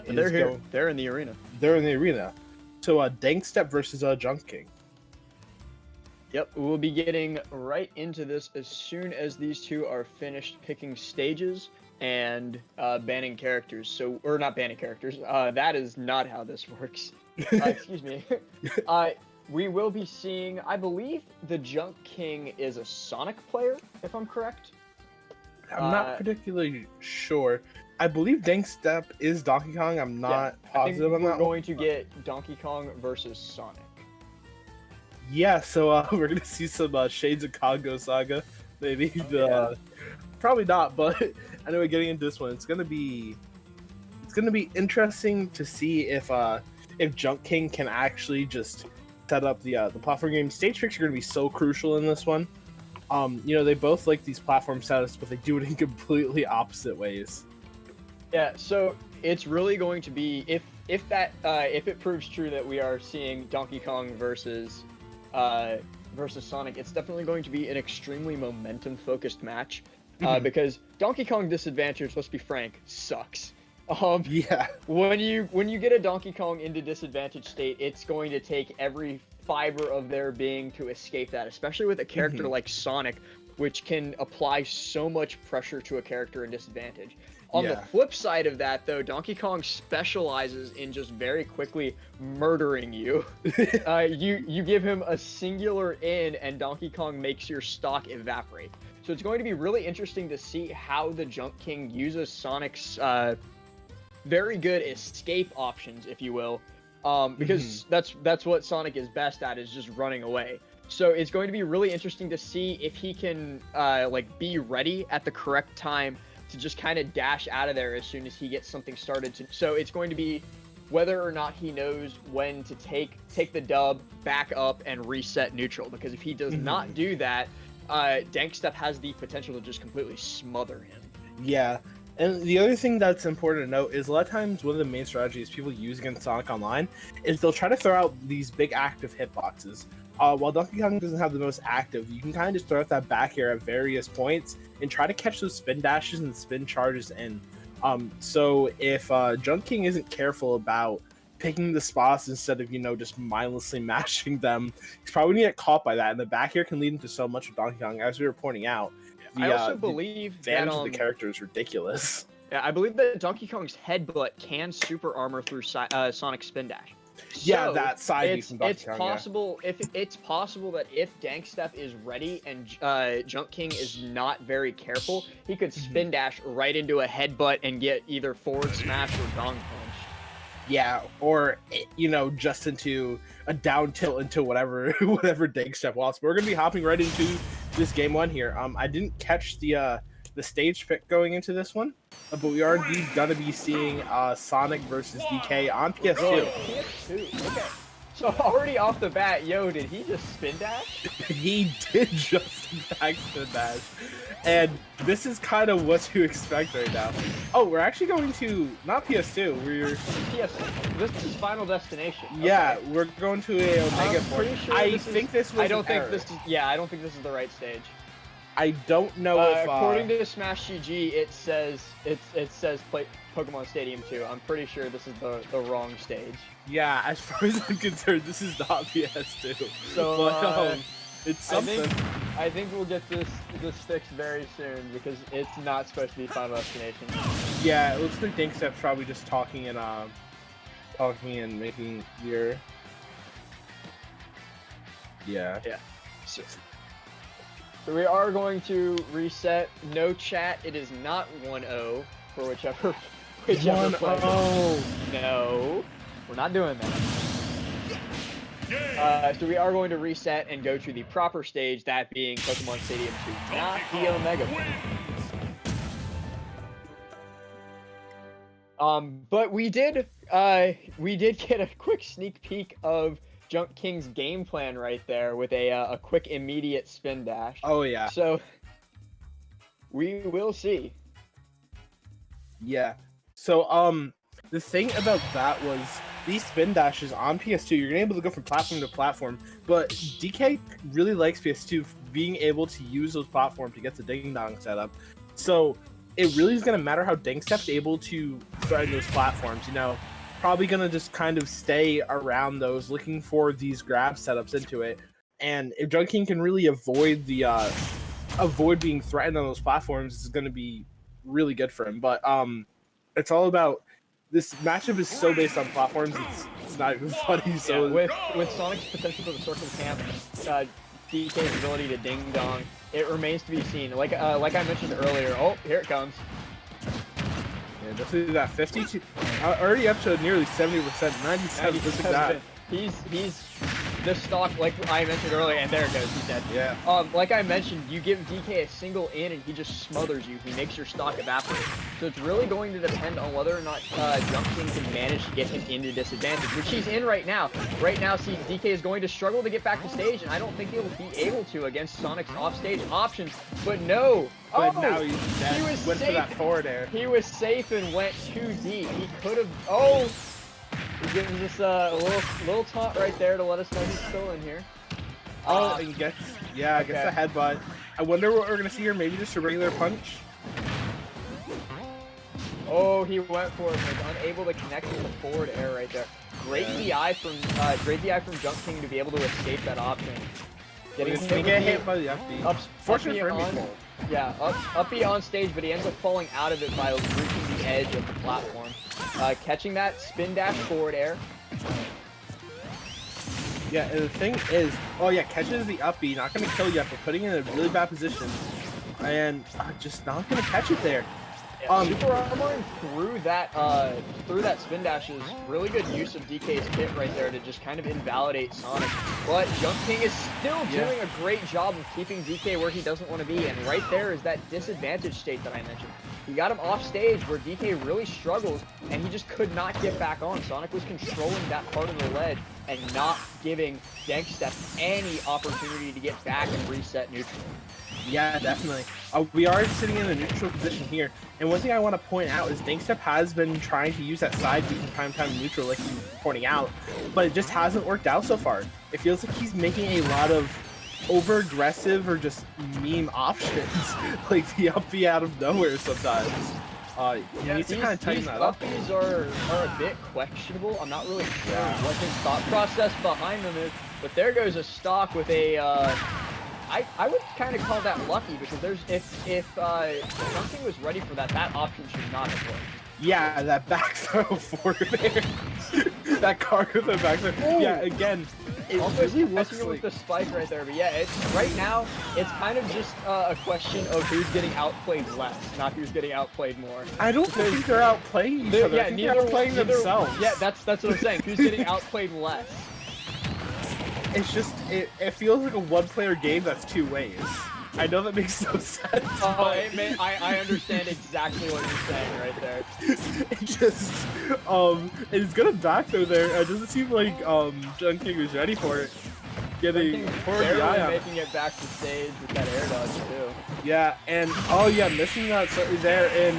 They're here. They're in the arena. They're in the arena. So DankStep versus Junk King. Yep, we'll be getting right into this as soon as these two are finished picking stages and banning characters. So, or not banning characters. That is not how this works. Excuse me. We will be seeing, I believe the Junk King is a Sonic player, if I'm correct. I'm not particularly sure. I believe DankStep is Donkey Kong. I'm not positive on that. We're going to get Donkey Kong versus Sonic. Yeah, so we're gonna see some Shades of Congo Saga, maybe. Probably not, but anyway, getting into this one, it's gonna be interesting to see if Junk King can actually just set up the platform game. Stage tricks are gonna be so crucial in this one. You know, they both like these platform setups, but they do it in completely opposite ways. Yeah, so it's really going to be if it proves true that we are seeing Donkey Kong versus Sonic, it's definitely going to be an extremely momentum-focused match, because Donkey Kong disadvantage, let's be frank, sucks. Yeah. When you get a Donkey Kong into disadvantage state, it's going to take every fiber of their being to escape that, especially with a character like Sonic, which can apply so much pressure to a character in disadvantage. On the flip side of that, though, Donkey Kong specializes in just very quickly murdering you. You give him a singular in, and Donkey Kong makes your stock evaporate. So it's going to be really interesting to see how the Junk King uses Sonic's very good escape options, if you will, because that's what Sonic is best at, is just running away. So it's going to be really interesting to see if he can be ready at the correct time to just kind of dash out of there as soon as he gets something started. So it's going to be whether or not he knows when to take the dub, back up, and reset neutral. Because if he does not do that, DankStep has the potential to just completely smother him. Yeah, and the other thing that's important to note is a lot of times one of the main strategies people use against Sonic Online is they'll try to throw out these big active hitboxes. While Donkey Kong doesn't have the most active, you can kind of just throw out that back air at various points and try to catch those spin dashes and spin charges in. So if Junk King isn't careful about picking the spots instead of, just mindlessly mashing them, he's probably going to get caught by that. And the back air can lead into so much of Donkey Kong, as we were pointing out. I also believe the advantage of the character is ridiculous. Yeah, I believe that Donkey Kong's headbutt can super armor through Sonic's spin dash. Yeah, that side it's possible. If it's possible that if DankStep is ready and Junk King is not very careful, he could spin dash right into a headbutt and get either forward smash or dong punch. Yeah, or just into a down tilt into whatever DankStep wants. But we're gonna be hopping right into this game one here. I didn't catch the stage pick going into this one, but we are indeed gonna be seeing Sonic versus DK on PS2. PS2. Okay. So already off the bat, did he just spin dash? He did just in fact spin dash. And this is kind of what to expect right now. Oh, we're actually going to, not PS2, we're... PS2. This is Final Destination. Yeah, okay. We're going to a Omega Force. Sure I think this was I don't think this is the right stage. I don't know if... According to Smash GG, it says Pokemon Stadium 2. I'm pretty sure this is the wrong stage. Yeah, as far as I'm concerned, this is not PS2. So, but, it's something. I think we'll get this fixed very soon, because it's not supposed to be Final Destination. Yeah, it looks like DankStep's probably just talking and making your... Yeah. Yeah. So we are going to reset. No chat. It is not 1-0 for whichever player. 1-0. No, we're not doing that. So we are going to reset and go to the proper stage, that being Pokemon Stadium 2, not the Omega Force. But we did get a quick sneak peek of Junk King's game plan right there with a quick immediate spin dash. Oh yeah. So we will see. Yeah. So the thing about that was these spin dashes on PS2, you're able to go from platform to platform, but DK really likes PS2 being able to use those platforms to get the ding dong set up. So it really is going to matter how DankStep's able to threaten those platforms. You know, probably going to just kind of stay around those, looking for these grab setups into it. And if Junk King can really avoid being threatened on those platforms, it's going to be really good for him. But it's all about, this matchup is so based on platforms, it's not even funny. So with Sonic's potential to the circle camp, DK's ability to ding dong, it remains to be seen. Like I mentioned earlier. Oh, here it comes. Yeah, definitely that 52, already up to nearly 70%, 97%. Look at that. He's this stock, like I mentioned earlier, and there it goes, he's dead. Yeah. Like I mentioned, you give DK a single in and he just smothers you. He makes your stock evaporate. So it's really going to depend on whether or not Junk King can manage to get him into disadvantage, which he's in right now. Right now, see, DK is going to struggle to get back to stage, and I don't think he'll be able to against Sonic's offstage options. But no. But now he's dead. He was went safe. for that forward air. He was safe and went too deep. He could have. Oh. He's giving us a little taunt right there to let us know he's still in here. Oh, and gets the headbutt. I wonder what we're gonna see here. Maybe just a regular punch. Oh, he went for it, but was unable to connect with the forward air right there. Great DI from Junk King to be able to escape that option. Getting hit by the up B. Fortunate for him. Yeah, up B on stage, but he ends up falling out of it by reaching the edge of the platform. Catching that spin dash forward air. Yeah, and the thing is, oh yeah, catches the up B, not gonna kill yet, but putting it in a really bad position, and just not gonna catch it there. Yeah, super armoring through that spin dash is really good use of DK's kit right there to just kind of invalidate Sonic. But Junk King is still doing a great job of keeping DK where he doesn't want to be, and right there is that disadvantage state that I mentioned. He got him off stage where DK really struggled, and he just could not get back on. Sonic was controlling that part of the ledge and not giving DankStep any opportunity to get back and reset neutral. Yeah, definitely. We are sitting in a neutral position here, and one thing I want to point out is DankStep has been trying to use that side B from time to neutral, like he's pointing out, but it just hasn't worked out so far. It feels like he's making a lot of over-aggressive or just meme options, like the up B out of nowhere sometimes. He needs to kind of tighten that up. These are a bit questionable. I'm not really sure what his thought process behind them is, but there goes a stock with a I would kind of call that lucky, because if Junk King was ready for that option should not have worked. Yeah, that back throw forward there. That card with the back throw. Ooh. Yeah, again, it really looks like... with the spike right there. But yeah, right now it's kind of just a question of who's getting outplayed less, not who's getting outplayed more. I don't think they're outplaying each other. Yeah, they're outplaying themselves. Yeah, that's what I'm saying. Who's getting outplayed less? It's just, it feels like a one-player game that's two ways. I know that makes no sense. I understand exactly what you're saying right there. It just, it's gonna back though there. It doesn't seem like Junk King was ready for it. Getting making it back to stage with that air dodge too. Yeah, and missing that there, and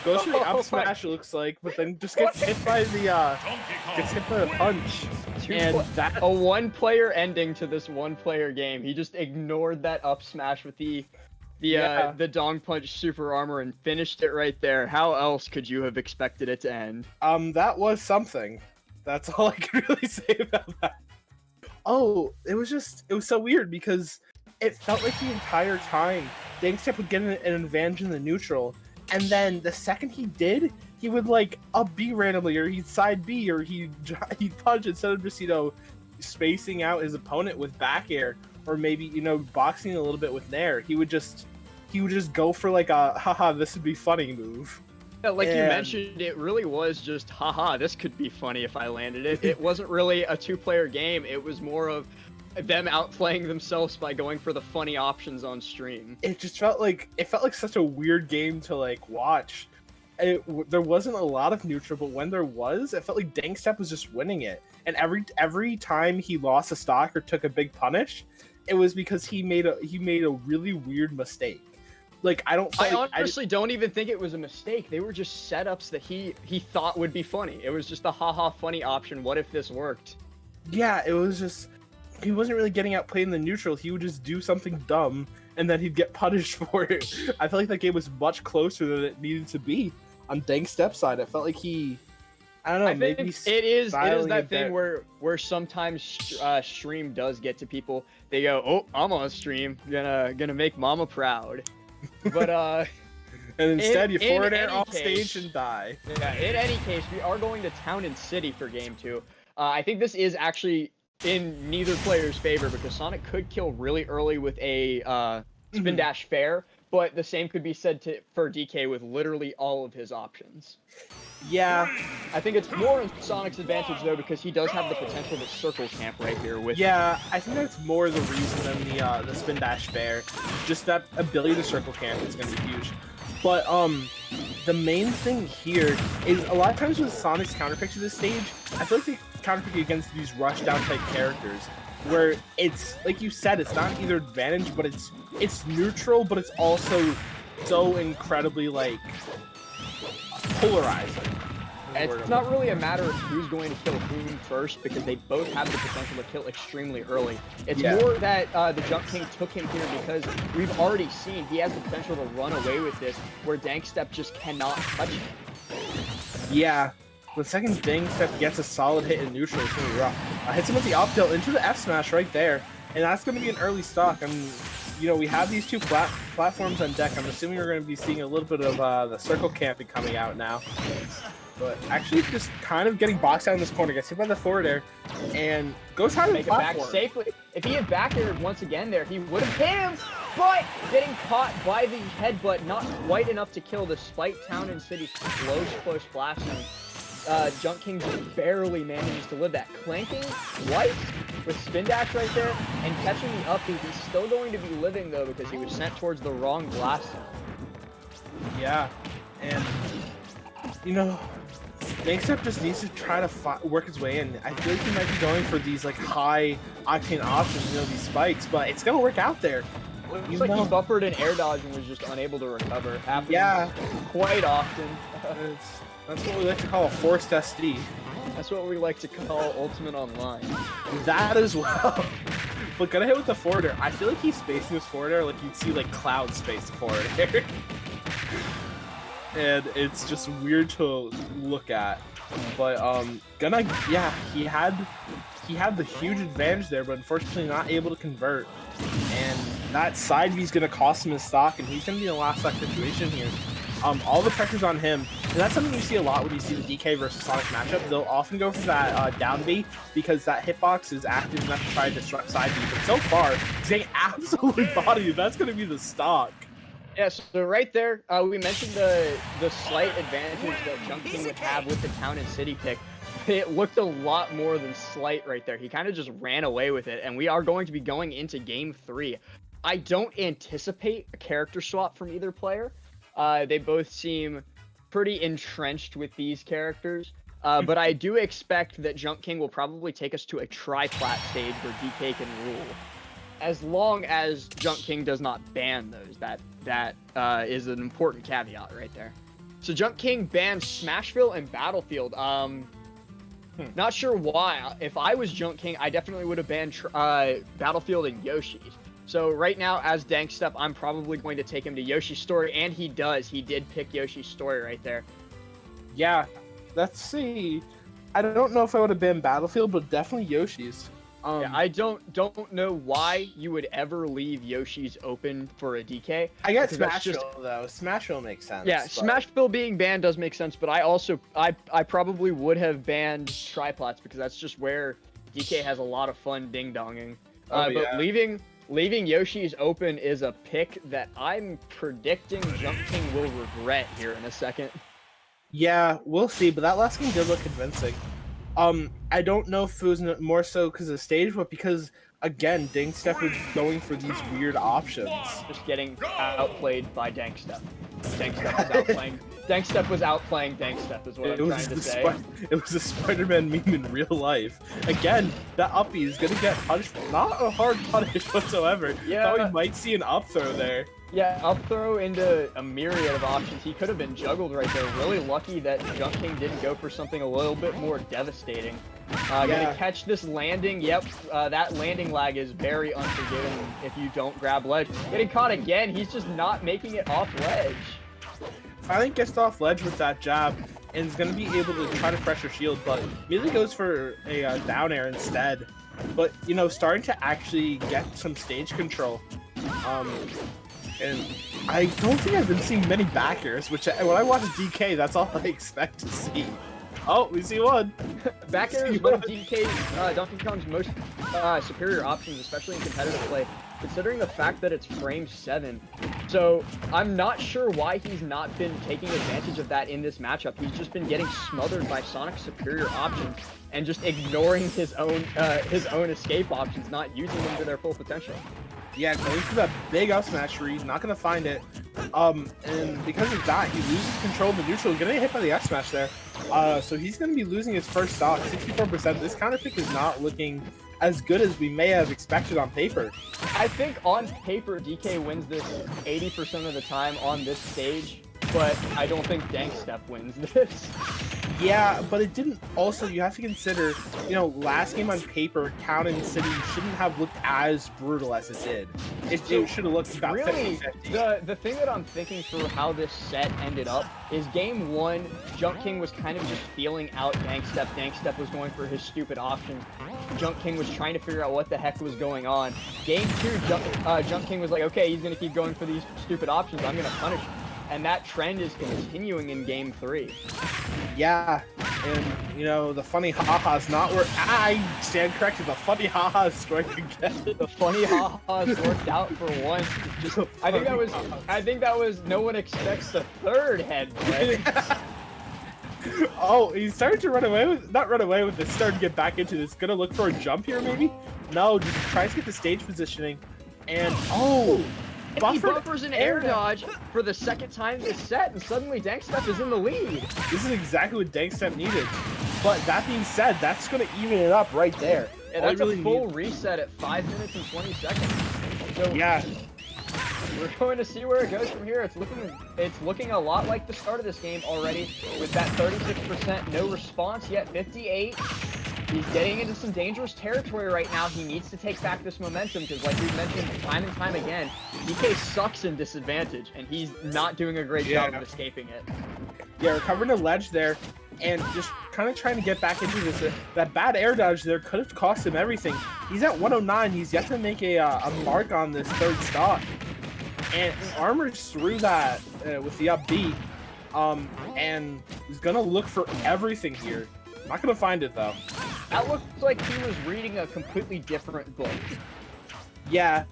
goes for the up smash, it looks like, but then just gets hit by the punch. And that a one-player ending to this one-player game. He just ignored that up smash with the Dong Punch super armor and finished it right there. How else could you have expected it to end? That was something. That's all I can really say about that. Oh, it was so weird because it felt like the entire time DankStep would get an advantage in the neutral, and then the second he did, he would like up B randomly, or he'd side B, or he'd punch instead of just, spacing out his opponent with back air, or maybe, boxing a little bit with nair. He would just go for like a haha, this would be funny move. Yeah, like you mentioned, it really was just haha, this could be funny if I landed it. It wasn't really a two-player game. It was more of them outplaying themselves by going for the funny options on stream. It just felt like such a weird game to like watch. There wasn't a lot of neutral, but when there was, it felt like DankStep was just winning it. And every time he lost a stock or took a big punish, it was because he made a really weird mistake. Like I honestly don't even think it was a mistake. They were just setups that he thought would be funny. It was just a haha funny option. What if this worked? Yeah, it was just, he wasn't really getting outplayed in the neutral. He would just do something dumb, and then he'd get punished for it. I felt like that game was much closer than it needed to be on DankStep side. I felt like I don't know, maybe it is styling that it thing there. where sometimes stream does get to people. They go, "Oh, I'm on stream, gonna make mama proud," but And instead, you forward air any off case- stage and die. Yeah, in any case, we are going to Town and City for game 2. I think this is actually in neither player's favor because Sonic could kill really early with a spin dash fair, but the same could be said for DK with literally all of his options. Yeah, I think it's more in Sonic's advantage though because he does have the potential to circle camp right here with. yeah, I think that's more the reason than the spin dash fair. Just that ability to circle camp is going to be huge. But the main thing here is a lot of times with Sonic's counterpick to this stage, I feel like they counterpick against these rush down type characters, where it's like you said, it's not either advantage, but it's neutral, but it's also so incredibly like polarizing. It's not really a matter of who's going to kill whom first because they both have the potential to kill extremely early. It's more that the Jump King took him here because we've already seen he has the potential to run away with this where DankStep just cannot touch him. Yeah, the second DankStep gets a solid hit in neutral, it's going to be rough. Hits him with the up tilt into the F smash right there, and that's going to be an early stock. You know, we have these two platforms on deck. I'm assuming we're going to be seeing a little bit of the circle camping coming out now. But actually just kind of getting boxed out in this corner, gets hit by the forward air, and goes high to the platform. Back safely. If he had back aired once again there, he would have hit him, but getting caught by the headbutt, not quite enough to kill despite Town and City's close blasting. Junk King just barely manages to live that. Clanking twice with spin dash right there, and catching the up, he's still going to be living though because he was sent towards the wrong blast zone. Yeah, and you know, DankStep just needs to try to work his way in. I feel like he might be going for these like high octane options, you know, these spikes, but it's gonna work out there. Looks like he buffered an air dodge and was just unable to recover. Happens quite often. That's what we like to call a forced SD. That's what we like to call Ultimate Online. That as well. But gonna hit with the forward air. I feel like he's spacing his forward air like you'd see like Cloud space the forward air. And it's just weird to look at. But he had the huge advantage there, but unfortunately not able to convert. And that side B is gonna cost him his stock, and he's gonna be in a last stock situation here. All the pressure's on him, and that's something you see a lot when you see the DK versus Sonic matchup. They'll often go for that down B because that hitbox is active enough to try to disrupt side B. But so far, he's getting absolutely bodied. That's gonna be the stock. Yeah, so right there, we mentioned the slight advantage that Junk King would have with the Town and City pick. It looked a lot more than slight right there. He kind of just ran away with it, and we are going to be going into Game 3. I don't anticipate a character swap from either player. They both seem pretty entrenched with these characters, but I do expect that Junk King will probably take us to a tri-plat stage where DK can rule. As long as Junk King does not ban those, that is an important caveat right there. So Junk King bans Smashville and Battlefield. Not sure why. If I was Junk King, I definitely would have banned Battlefield and Yoshi's. So right now, as DankStep, I'm probably going to take him to Yoshi's Story, and he does. He did pick Yoshi's Story right there. Yeah, let's see. I don't know if I would have been Battlefield, but definitely Yoshi's. Yeah, I don't know why you would ever leave Yoshi's open for a DK. I get Smashville though. Smashville makes sense. Yeah, but Smashville being banned does make sense, but I probably would have banned triplats because that's just where DK has a lot of fun ding-donging. But leaving Yoshi's open is a pick that I'm predicting Jump King will regret here in a second. Yeah, we'll see, but that last game did look convincing. I don't know if it was more so because of the stage, but because, again, DankStep was going for these weird options. Just getting outplayed by DankStep. DankStep was outplaying DankStep is what I'm trying to say. It was a Spider-Man meme in real life. Again, that uppie is going to get punished. Not a hard punish whatsoever. Yeah. Thought we might see an up throw there. Yeah, up throw into a myriad of options. He could have been juggled right there. Really lucky that Junk King didn't go for something a little bit more devastating. Gonna catch this landing. Yep, that landing lag is very unforgiving if you don't grab ledge. Getting caught again. He's just not making it off ledge. Finally gets off ledge with that jab and is going to be able to try to pressure shield, but immediately goes for a down air instead. But, you know, starting to actually get some stage control. And I don't think I've been seeing many back airs, which when I watch DK, that's all I expect to see. Oh, we see one. Back air is one of DK's, Donkey Kong's most superior options, especially in competitive play, considering the fact that it's frame 7. So I'm not sure why he's not been taking advantage of that in this matchup. He's just been getting smothered by Sonic's superior options and just ignoring his own escape options, not using them to their full potential. Yeah, going for that big up smash read, not gonna find it. And because of that, he loses control of the neutral, gonna get hit by the up smash there. So he's gonna be losing his first stock, 64%. This counter pick is not looking as good as we may have expected on paper. I think on paper, DK wins this 80% of the time on this stage, but I don't think DankStep wins this. Yeah, but it didn't. Also, you have to consider, you know, last game on paper, Town and City shouldn't have looked as brutal as it did. It should have looked about really, 50-50. the thing that I'm thinking for how this set ended up is game 1, Junk King was kind of just feeling out DankStep. DankStep was going for his stupid options. Junk King was trying to figure out what the heck was going on. Game 2, Junk King was like, okay, he's going to keep going for these stupid options. I'm going to punish him. And that trend is continuing in game 3. Yeah, and you know the funny haha's not where I stand corrected. The funny haha's striking again. The funny haha's worked out for once. Just, I think that was no one expects the third head play. Oh, he started to run away with, not run away with this, started to get back into this. Gonna look for a jump here maybe? No, just tries to get the stage positioning. And oh, and he buffers an air dodge for the second time this set, and suddenly DankStep is in the lead. This is exactly what DankStep needed. But that being said, that's going to even it up right there. And that's really a full reset at 5 minutes and 20 seconds. So yeah, we're going to see where it goes from here. It's looking a lot like the start of this game already, with that 36% no response yet, 58. He's getting into some dangerous territory right now. He needs to take back this momentum because, like we've mentioned time and time again, DK sucks in disadvantage, and he's not doing a great job of escaping it. Yeah, recovering a ledge there, and just kind of trying to get back into this. That bad air dodge there could have cost him everything. He's at 109. He's yet to make a mark on this third stock, and armors through that with the up B, and he's gonna look for everything here. Not gonna find it though. That looks like he was reading a completely different book. Yeah,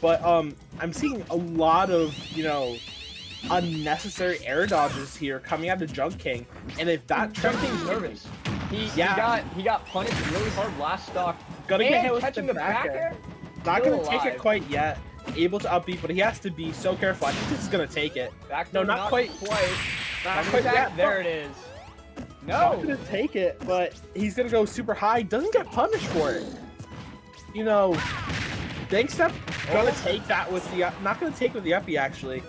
but I'm seeing a lot of, you know, unnecessary air dodges here coming out of Junk King, and if that Junk King's nervous. He got punished really hard last stock. Gonna get hit with catching the back air. Not gonna take it quite yet. Able to upbeat, but he has to be so careful. I think this is gonna take it. No, not quite. Not quite yet. There it is. No! Not gonna take it, but he's gonna go super high. Doesn't get punished for it. You know, DankStep gonna take that with the not gonna take with the uppy actually,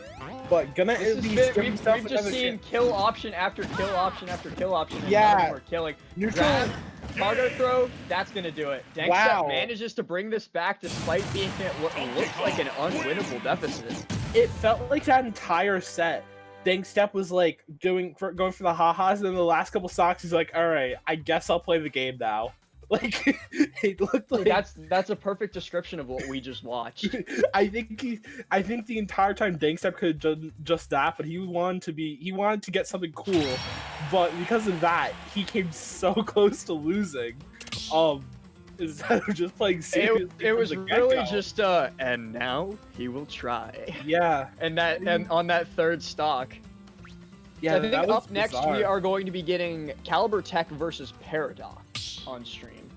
but gonna at least give himself we've just seen kill option after kill option after kill option. Yeah, we're killing. Neutral. Grab, cargo throw. That's gonna do it. DankStep manages to bring this back despite being at what looks like an unwinnable deficit. It felt like that entire set. DankStep was like going for the ha-has, and then the last couple stocks he's like, all right, I guess I'll play the game now. Like it looked like that's a perfect description of what we just watched. I think the entire time DankStep could have done just that, but he wanted to get something cool, but because of that, he came so close to losing. Instead of just playing seriously. It was really just and now he will try. Yeah. And on that third stock. Yeah, so I think up next bizarre. we are going to be getting Caliber Tech versus Paradox on stream.